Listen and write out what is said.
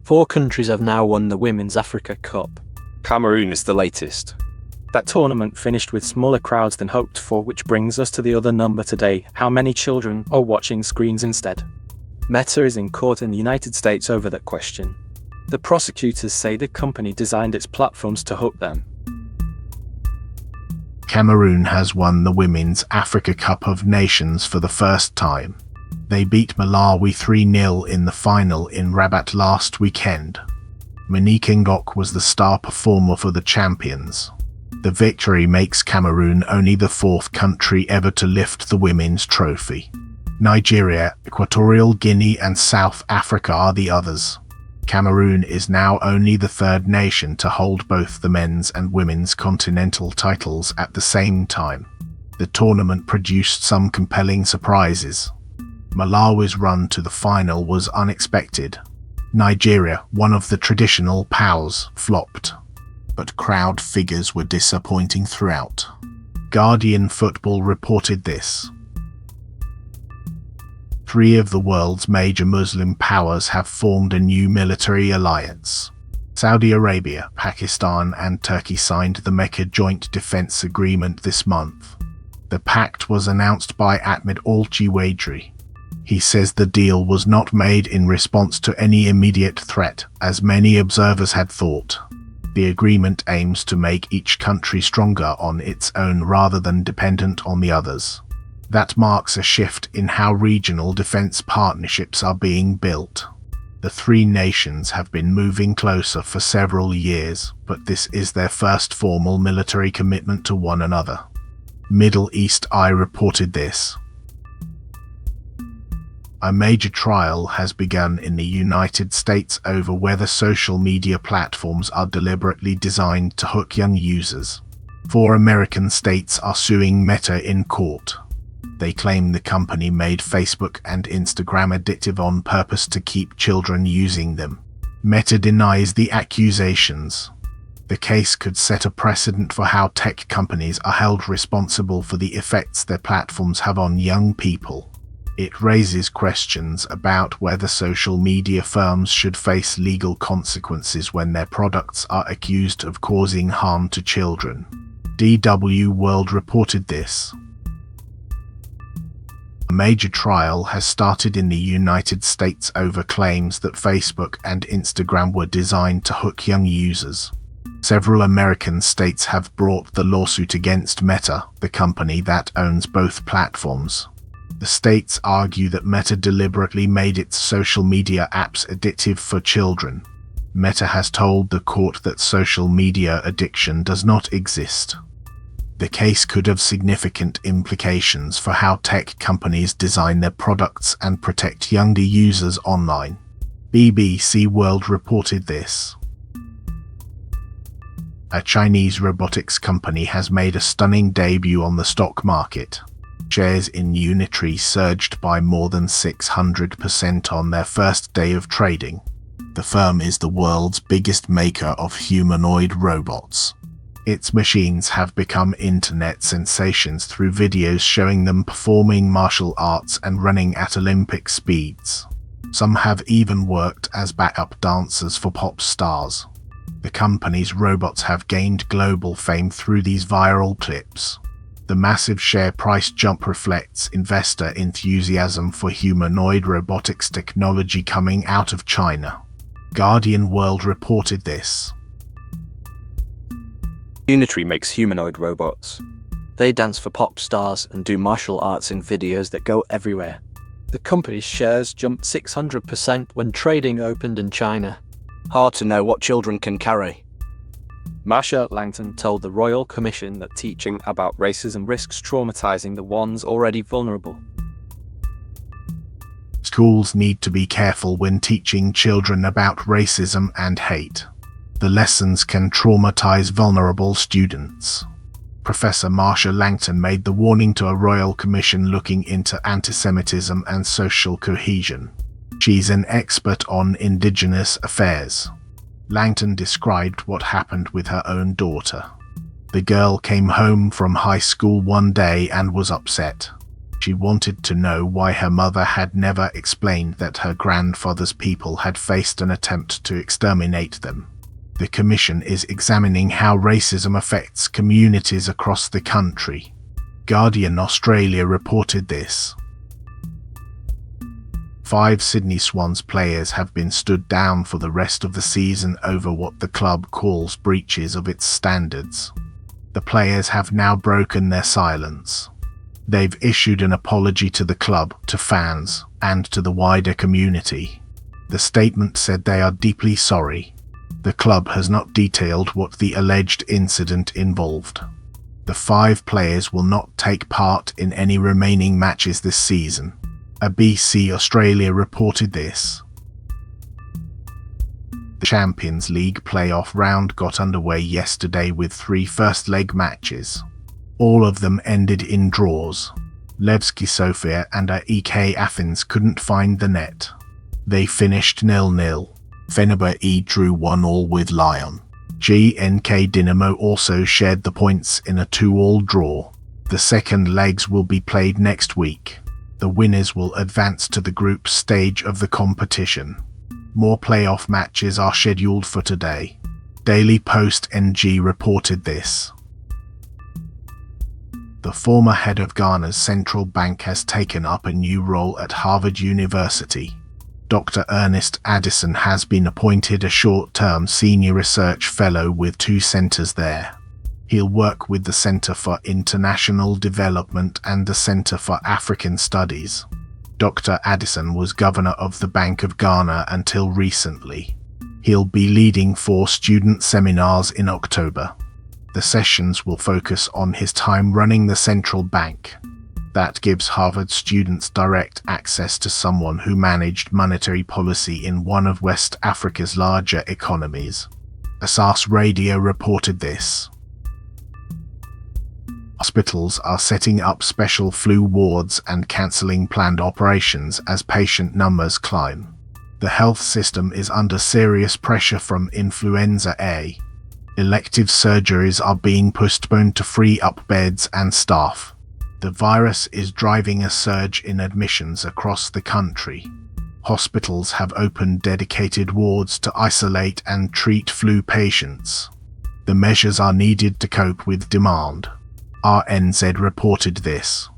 4 countries have now won the Women's Africa Cup. Cameroon is the latest. That tournament finished with smaller crowds than hoped for, which brings us to the other number today: how many children are watching screens instead? Meta is in court in the United States over that question. The prosecutors say the company designed its platforms to hook them. Cameroon has won the Women's Africa Cup of Nations for the first time. They beat Malawi 3-0 in the final in Rabat last weekend. Monique Ngok was the star performer for the champions. The victory makes Cameroon only the 4th country ever to lift the women's trophy. Nigeria, Equatorial Guinea and South Africa are the others. Cameroon is now only the 3rd nation to hold both the men's and women's continental titles at the same time. The tournament produced some compelling surprises. Malawi's run to the final was unexpected. Nigeria, one of the traditional powers, flopped. But crowd figures were disappointing throughout. Guardian Football reported this. 3 of the world's major Muslim powers have formed a new military alliance. Saudi Arabia, Pakistan and Turkey signed the Mecca Joint Defense Agreement this month. The pact was announced by Ahmed Al-Jiwadri. He says the deal was not made in response to any immediate threat, as many observers had thought. The agreement aims to make each country stronger on its own rather than dependent on the others. That marks a shift in how regional defense partnerships are being built. The 3 nations have been moving closer for several years, but this is their first formal military commitment to one another. Middle East Eye reported this. A major trial has begun in the United States over whether social media platforms are deliberately designed to hook young users. 4 American states are suing Meta in court. They claim the company made Facebook and Instagram addictive on purpose to keep children using them. Meta denies the accusations. The case could set a precedent for how tech companies are held responsible for the effects their platforms have on young people. It raises questions about whether social media firms should face legal consequences when their products are accused of causing harm to children. DW World reported this. A major trial has started in the United States over claims that Facebook and Instagram were designed to hook young users. Several American states have brought the lawsuit against Meta, the company that owns both platforms. The states argue that Meta deliberately made its social media apps addictive for children. Meta has told the court that social media addiction does not exist. The case could have significant implications for how tech companies design their products and protect younger users online. BBC World reported this. A Chinese robotics company has made a stunning debut on the stock market. Shares in Unitree surged by more than 600% on their first day of trading. The firm is the world's biggest maker of humanoid robots. Its machines have become internet sensations through videos showing them performing martial arts and running at Olympic speeds. Some have even worked as backup dancers for pop stars. The company's robots have gained global fame through these viral clips. The massive share price jump reflects investor enthusiasm for humanoid robotics technology coming out of China. Guardian World reported this. Unitree makes humanoid robots. They dance for pop stars and do martial arts in videos that go everywhere. The company's shares jumped 600% when trading opened in China. Hard to know what children can carry. Marcia Langton told the Royal Commission that teaching about racism risks traumatizing the ones already vulnerable. Schools need to be careful when teaching children about racism and hate. The lessons can traumatize vulnerable students. Professor Marcia Langton made the warning to a Royal Commission looking into anti-Semitism and social cohesion. She's an expert on Indigenous affairs. Langton described what happened with her own daughter. The girl came home from high school one day and was upset. She wanted to know why her mother had never explained that her grandfather's people had faced an attempt to exterminate them. The commission is examining how racism affects communities across the country. Guardian Australia reported this. 5 Sydney Swans players have been stood down for the rest of the season over what the club calls breaches of its standards. The players have now broken their silence. They've issued an apology to the club, to fans, and to the wider community. The statement said they are deeply sorry. The club has not detailed what the alleged incident involved. The 5 players will not take part in any remaining matches this season. ABC Australia reported this. The Champions League playoff round got underway yesterday with 3 first-leg matches. All of them ended in draws. Levski Sofia and AEK Athens couldn't find the net. They finished 0-0. Fenerbahce drew 1-1 with Lyon. GNK Dinamo also shared the points in a 2-2 draw. The second legs will be played next week. The winners will advance to the group stage of the competition. More playoff matches are scheduled for today. Daily Post NG reported this. The former head of Ghana's central bank has taken up a new role at Harvard University. Dr. Ernest Addison has been appointed a short-term senior research fellow with 2 centers there. He'll work with the Center for International Development and the Center for African Studies. Dr. Addison was governor of the Bank of Ghana until recently. He'll be leading 4 student seminars in October. The sessions will focus on his time running the central bank. That gives Harvard students direct access to someone who managed monetary policy in one of West Africa's larger economies. Asaase Radio reported this. Hospitals are setting up special flu wards and cancelling planned operations as patient numbers climb. The health system is under serious pressure from influenza A. Elective surgeries are being postponed to free up beds and staff. The virus is driving a surge in admissions across the country. Hospitals have opened dedicated wards to isolate and treat flu patients. The measures are needed to cope with demand. RNZ reported this.